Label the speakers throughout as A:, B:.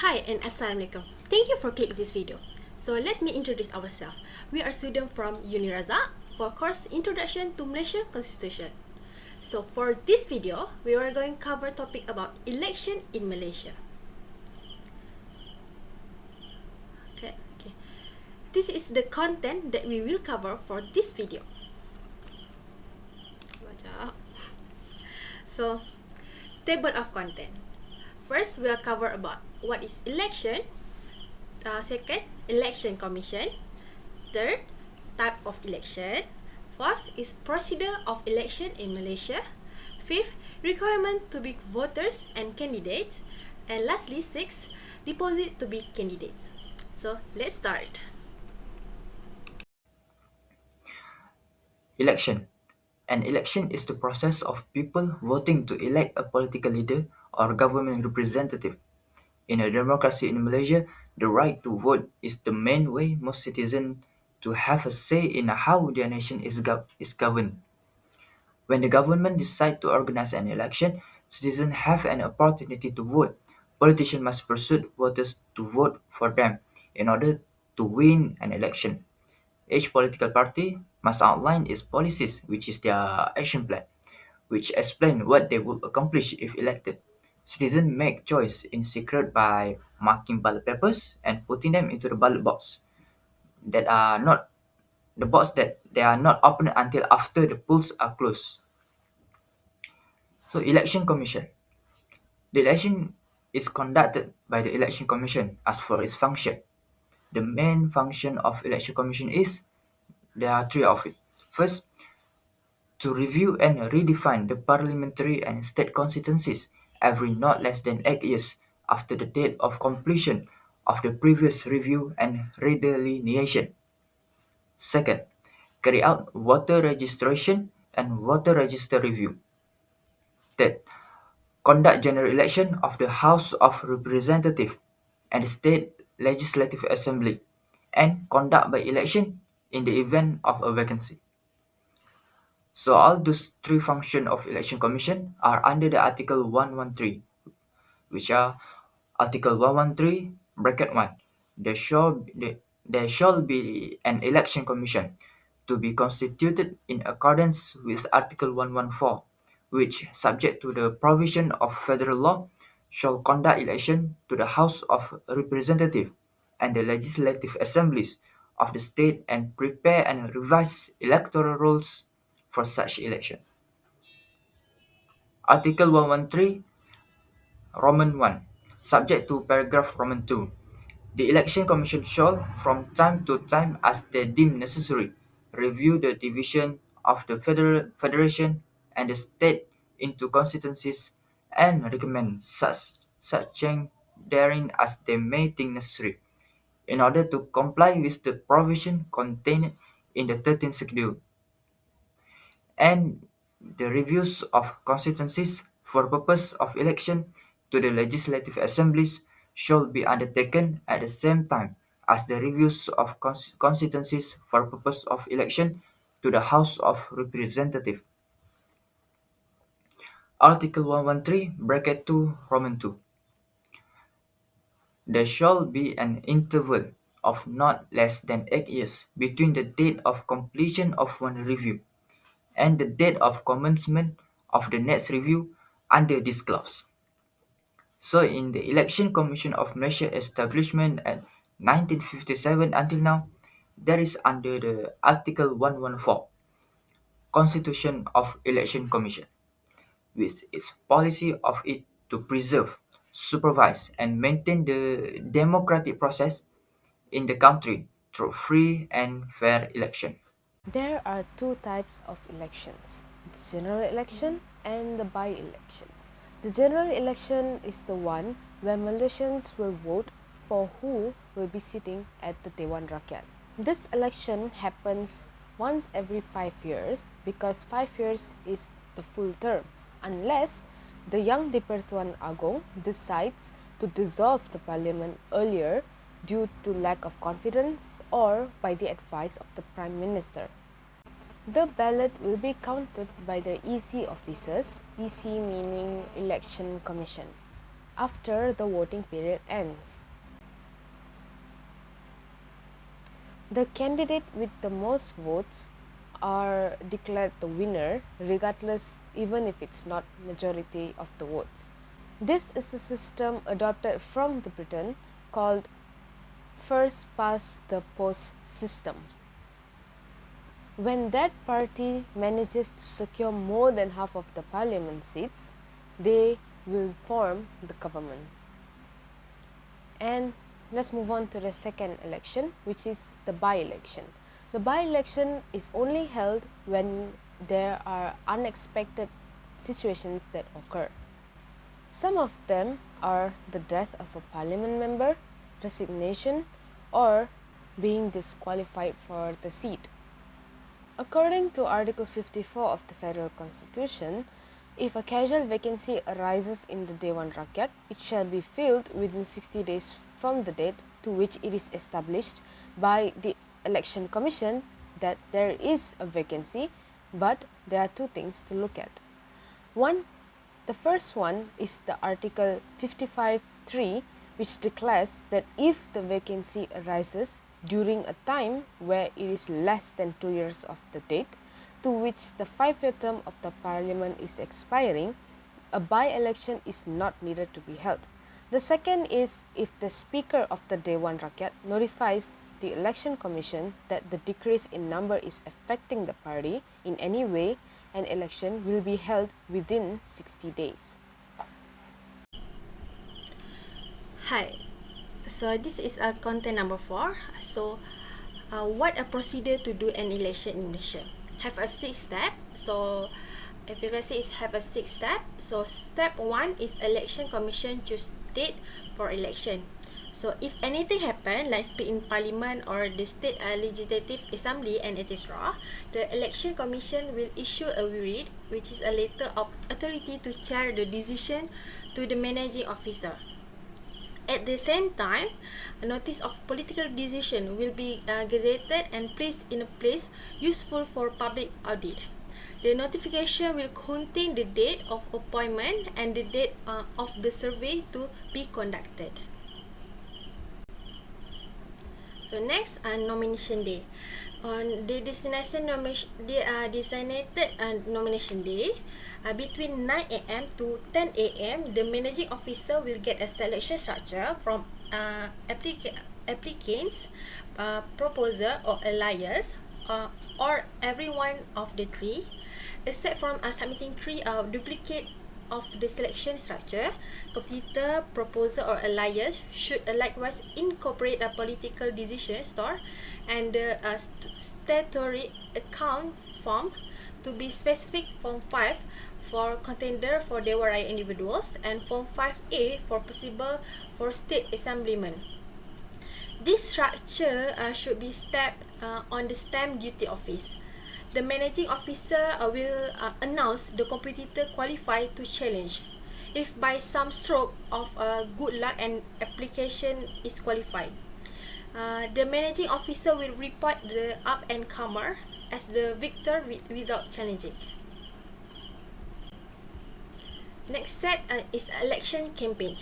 A: Hi and Assalamualaikum. Thank you for clicking this video. So let me introduce ourselves. We are students from Uniraza for course Introduction to Malaysia Constitution. So for this video, we are going to cover topic about election in Malaysia. Okay. This is the content that we will cover for this video. So, table of content. First, we'll cover about what is election. Second, election commission. Third, type of election. Fourth is procedure of election in Malaysia. Fifth, requirement to be voters and candidates. And lastly, sixth, deposit to be candidates. So let's start.
B: Election. An election is the process of people voting to elect a political leader or government representative. In a democracy in Malaysia, the right to vote is the main way most citizens to have a say in how their nation is governed. When the government decides to organize an election, citizens have an opportunity to vote. Politicians must persuade voters to vote for them in order to win an election. Each political party must outline its policies, which is their action plan, which explain what they will accomplish if elected. Citizens make choice in secret by marking ballot papers and putting them into the ballot box that are not the box that they are not opened until after the polls are closed. So election commission. The election is conducted by the election commission as for its function. The main function of election commission is there are three of it. First, to review and redefine the parliamentary and state constituencies every not less than 8 years after the date of completion of the previous review and redelineation. Second, carry out voter registration and voter register review. Third, conduct general election of the House of Representatives and the State Legislative Assembly, and conduct by election in the event of a vacancy. So all those three functions of election commission are under the Article 113, which are Article 113 bracket 1. There shall be an election commission to be constituted in accordance with Article 114, which, subject to the provision of federal law, shall conduct election to the House of Representatives and the legislative assemblies of the state and prepare and revise electoral rolls for such election. Article 113 Roman 1. Subject to paragraph Roman 2. The Election Commission shall, from time to time as they deem necessary, review the division of the federation and the state into constituencies and recommend such change therein as they may think necessary, in order to comply with the provision contained in the 13th schedule, and the reviews of constituencies for purpose of election to the legislative assemblies shall be undertaken at the same time as the reviews of constituencies for purpose of election to the House of Representatives. Article 113 bracket 2 Roman 2. There shall be an interval of not less than 8 years between the date of completion of one review and the date of commencement of the next review under this clause. So in the Election Commission of Malaysia establishment at 1957 until now, there is under the Article 114 Constitution of Election Commission, with its policy of it to preserve, supervise and maintain the democratic process in the country through free and fair election.
C: There are two types of elections, the general election and the by-election. The general election is the one where Malaysians will vote for who will be sitting at the Dewan Rakyat. This election happens once every 5 years because 5 years is the full term, unless the Yang di-Persatuan Agong decides to dissolve the parliament earlier due to lack of confidence or by the advice of the Prime Minister. The ballot will be counted by the EC officers, EC meaning Election Commission. after the voting period ends. The candidate with the most votes are declared the winner, regardless, even if it's not majority of the votes. This is a system adopted from the Britain called first past the post system. When that party manages to secure more than half of the parliament seats, they will form the government. And let's move on to the second election, which is the by-election. The by-election is only held when there are unexpected situations that occur. Some of them are the death of a parliament member, resignation, or being disqualified for the seat. According to Article 54 of the Federal Constitution, if a casual vacancy arises in the Dewan Rakyat, it shall be filled within 60 days from the date to which it is established by the Election Commission that there is a vacancy, but there are two things to look at. The first one is the Article 55(3), which declares that if the vacancy arises during a time where it is less than 2 years of the date to which the 5-year term of the parliament is expiring, a by-election is not needed to be held. The second is if the Speaker of the Dewan Rakyat notifies the Election Commission that the decrease in number is affecting the party in any way, an election will be held within 60 days.
A: Hi, so this is content number 4. So, what a procedure to do an election in Malaysia? Have a 6 step. So, if you guys see, it have a 6 step. So, step 1 is Election Commission choose date for election. So, if anything happen, like split in Parliament or the State Legislative Assembly and etc., the Election Commission will issue a writ, which is a letter of authority to chair the decision to the managing officer. At the same time, a notice of political decision will be gazetted and placed in a place useful for public audit. The notification will contain the date of appointment and the date of the survey to be conducted. So next, nomination day. On the designated nomination day, between 9 a.m. to 10 a.m., the managing officer will get a selection structure from applicants, proposer or alliers, or every one of the three, except from submitting 3 duplicate of the selection structure. Competitor, proposer or alliers should likewise incorporate a political decision store and the statutory account form to be specific. Form 5 for contender for Dewan Raya individuals and Form 5A for possible for state assemblyman. This structure should be stamped on the stamp duty office. The managing officer will announce the competitor qualified to challenge. If by some stroke of good luck an application is qualified, the managing officer will report the up-and-comer as the victor without challenging. Next step is election campaign.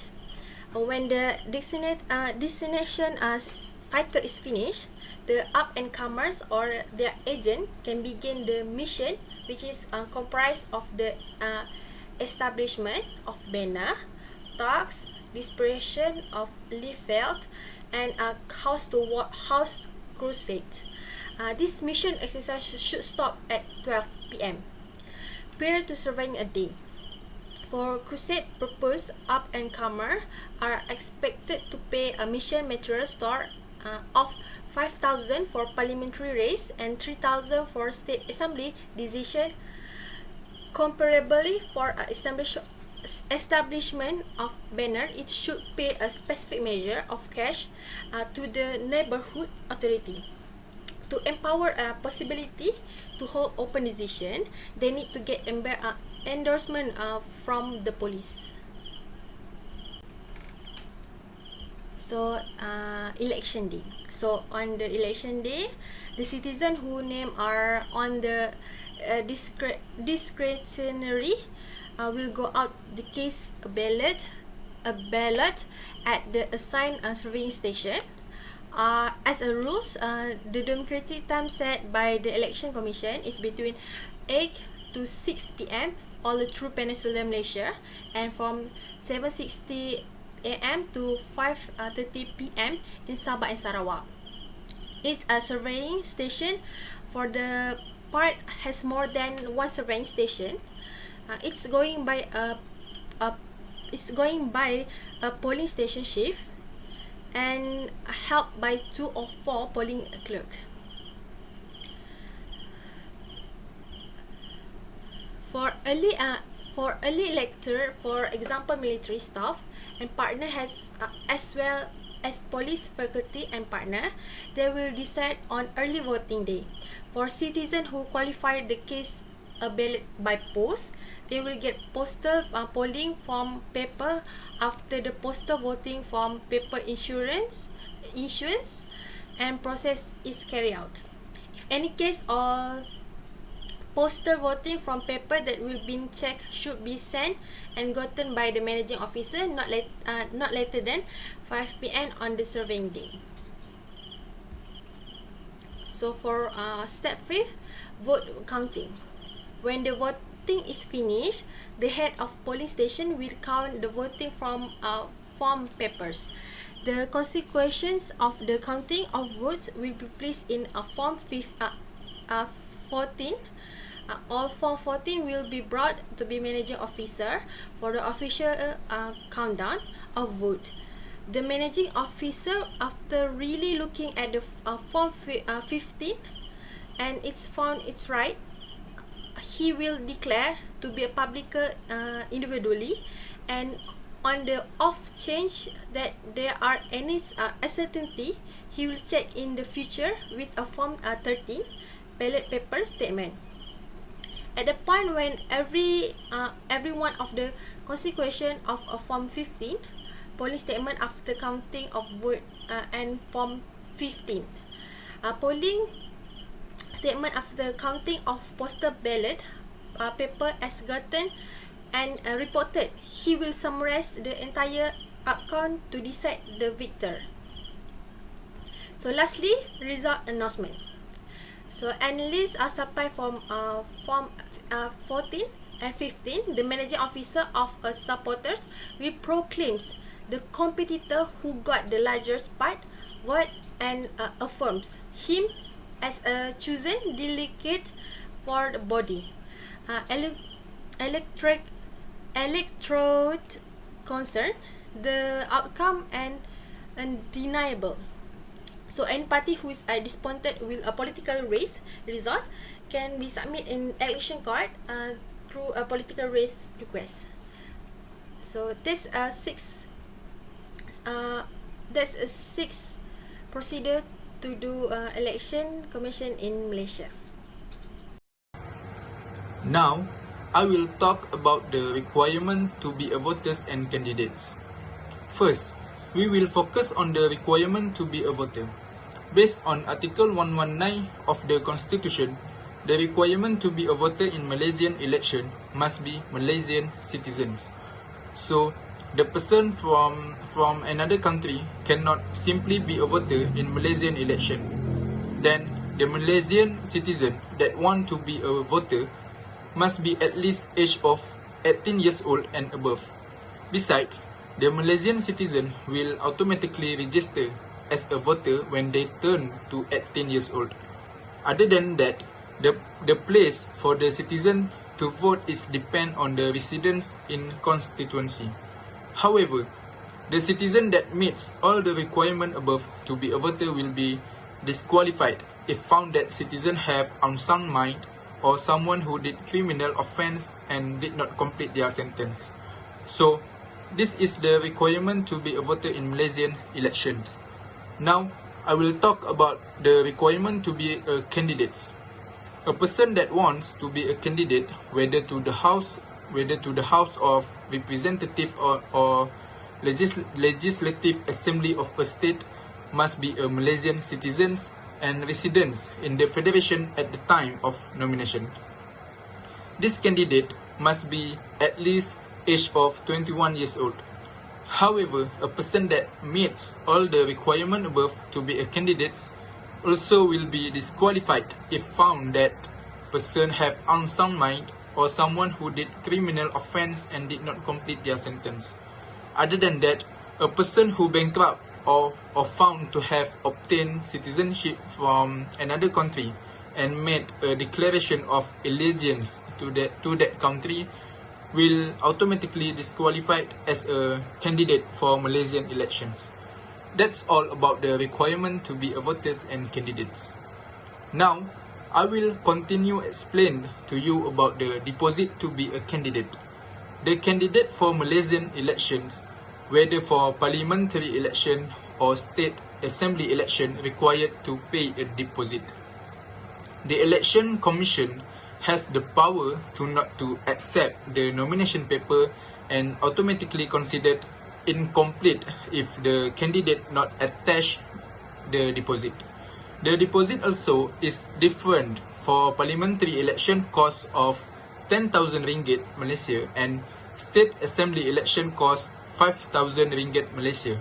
A: When the destination cycle is finished, the up-and-comers or their agent can begin the mission, which is comprised of the establishment of banner, talks, dispersion of leaflet, and house crusade. This mission exercise should stop at 12 p.m. prior to surveying a day. For crusade purpose, up-and-comer are expected to pay a mission material store of 5,000 for parliamentary race and 3,000 for state assembly decision. Comparably, for establishment of banner, it should pay a specific measure of cash to the neighborhood authority. To empower a possibility to hold open decision, they need to get endorsement from the police. So, election day. So, on the election day, the citizen whose name are on the discretionary will go out the case ballot a ballot at the assigned surveying station. As a rules, the democratic time set by the Election Commission is between 8 to 6 p.m. all through Peninsular Malaysia, and from 7:60 a.m. to 5:30 p.m. in Sabah and Sarawak. It's a surveying station for the part has more than one surveying station. It's going by a polling station shift and helped by 2 or 4 polling clerk. For early elector, for example military staff and partner has as well as police faculty and partner, they will decide on early voting day. For citizens who qualify the case a ballot by post, they will get postal polling form paper after the postal voting form paper issuance and process is carried out. If any case all postal voting from paper that will be checked should be sent and gotten by the managing officer not later than 5 p.m. on the surveying day. So for step 5, vote counting. When the voting is finished, the head of polling station will count the voting from form papers. The consequences of the counting of votes will be placed in a form 14. All form 14 will be brought to the managing officer for the official countdown of vote. The managing officer, after really looking at the form 15 and it's found it's right, he will declare to be a public individually, and on the off change that there are any uncertainty, he will check in the future with a form 13 ballot paper statement. At the point when every one of the consequences of a form 15 polling statement after counting of vote and form 15 polling statement after counting of postal ballot paper as gotten and reported, he will summarize the entire outcome to decide the victor. So lastly, result announcement. So analysts are supplied from form 14 and 15. The managing officer of supporters will proclaim the competitor who got the largest part vote and affirms him as a chosen delegate for the body. Electorate concern the outcome and undeniable. So any party who is disappointed with a political race result can be submit in election card through a political race request. So this that's a 6 procedure to do election commission in Malaysia.
D: Now, I will talk about the requirement to be a voters and candidates. First, we will focus on the requirement to be a voter. Based on Article 119 of the Constitution, the requirement to be a voter in Malaysian election must be Malaysian citizens. So, the person from another country cannot simply be a voter in Malaysian election. Then, the Malaysian citizen that want to be a voter must be at least age of 18 years old and above. Besides, the Malaysian citizen will automatically register as a voter when they turn to 18 years old. Other than that, the place for the citizen to vote is depend on the residence in constituency. However, the citizen that meets all the requirement above to be a voter will be disqualified if found that citizen have unsound mind or someone who did criminal offense and did not complete their sentence. So, this is the requirement to be a voter in Malaysian elections. Now, I will talk about the requirement to be a candidate. A person that wants to be a candidate, whether to the House of Representative or Legislative Assembly of a state, must be a Malaysian citizen and residents in the Federation at the time of nomination. This candidate must be at least age of 21 years old. However, a person that meets all the requirements above to be a candidate also will be disqualified if found that person have unsound mind or someone who did criminal offense and did not complete their sentence. Other than that, a person who bankrupt or found to have obtained citizenship from another country and made a declaration of allegiance to that country will automatically disqualified as a candidate for Malaysian elections. That's all about the requirement to be a voters and candidates. Now, I will continue explain to you about the deposit to be a candidate. The candidate for Malaysian elections, whether for parliamentary election or state assembly election, required to pay a deposit. The Election Commission has the power to not to accept the nomination paper and automatically considered incomplete if the candidate not attach the deposit. The deposit also is different for parliamentary election cost of 10,000 ringgit Malaysia and state assembly election cost 5,000 ringgit Malaysia.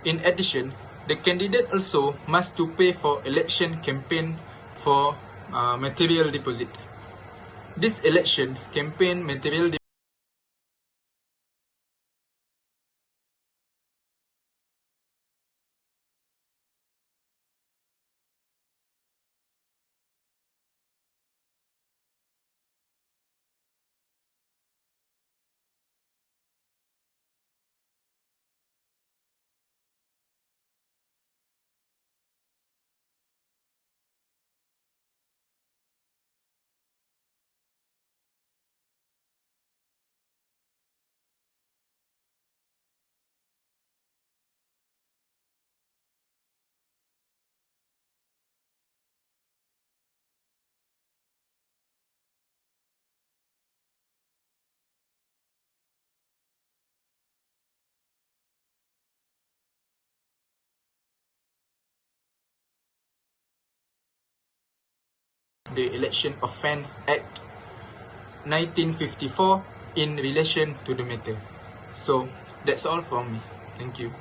D: In addition, the candidate also must to pay for election campaign for material deposit. This election campaign material the Election Offence Act 1954 in relation to the matter. So that's all from me. Thank you.